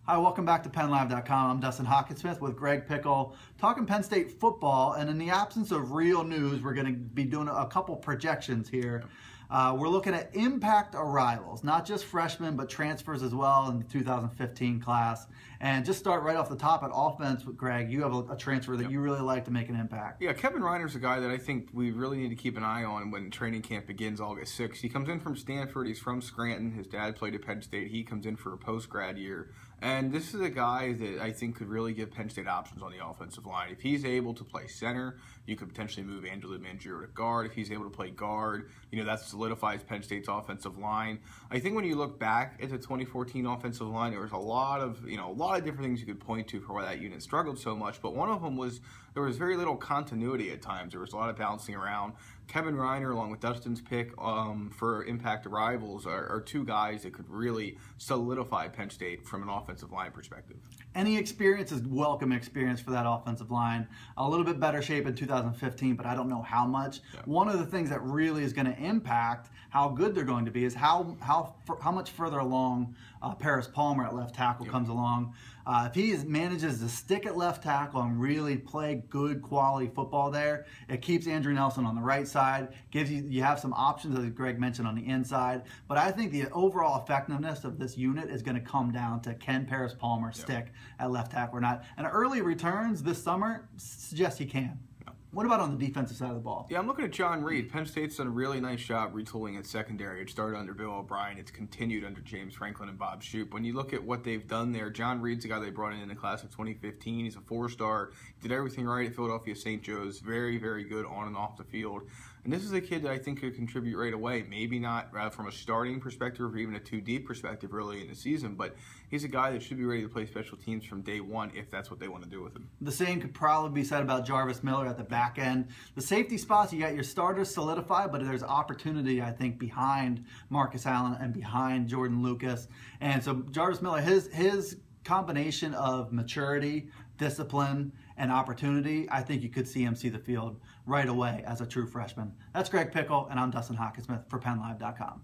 Hi, welcome back to PennLive.com. I'm Dustin Hockensmith with Greg Pickel, talking Penn State football. And in the absence of real news, we're going to be doing a couple projections here. We're looking at impact arrivals, not just freshmen, but transfers as well in the 2015 class. And just start right off the top at offense with Greg. You have a transfer that you really like to make an impact. Yeah, Kevin Reiner's a guy that I think we really need to keep an eye on when training camp begins August 6th. He comes in from Stanford. He's from Scranton. His dad played at Penn State. He comes in for a post-grad year. And this is a guy that I think could really give Penn State options on the offensive line. If he's able to play center, you could potentially move Angelo Mangiero to guard. If he's able to play guard, that solidifies Penn State's offensive line. I think when you look back at the 2014 offensive line, there was a lot of different things you could point to for why that unit struggled so much. But one of them was there was very little continuity at times. There was a lot of bouncing around. Kevin Reiner, along with Dustin's pick for impact arrivals, are two guys that could really solidify Penn State from an offensive line perspective. Any experience is welcome experience for that offensive line. A little bit better shape in 2015, but I don't know how much. Yeah. One of the things that really is going to impact how good they're going to be is how much further along Paris Palmer at left tackle comes along. If he manages to stick at left tackle and really play good quality football there, it keeps Andrew Nelson on the right side, gives you have some options, as Greg mentioned, on the inside. But I think the overall effectiveness of this unit is going to come down to can Paris Palmer stick at left tackle or not. And early returns this summer suggest he can. What about on the defensive side of the ball? Yeah, I'm looking at John Reid. Penn State's done a really nice job retooling its secondary. It started under Bill O'Brien. It's continued under James Franklin and Bob Shoop. When you look at what they've done there, John Reid's the guy they brought in the class of 2015. He's a four-star. Did everything right at Philadelphia St. Joe's. Very, very good on and off the field. And this is a kid that I think could contribute right away. Maybe not from a starting perspective or even a 2-deep perspective early in the season, but he's a guy that should be ready to play special teams from day one if that's what they want to do with him. The same could probably be said about Jarvis Miller at the back end. The safety spots, you got your starters solidified, but there's opportunity, I think, behind Marcus Allen and behind Jordan Lucas. And so Jarvis Miller, his combination of maturity, discipline, and opportunity, I think you could see him see the field right away as a true freshman. That's Greg Pickel, and I'm Dustin Hockensmith for PennLive.com.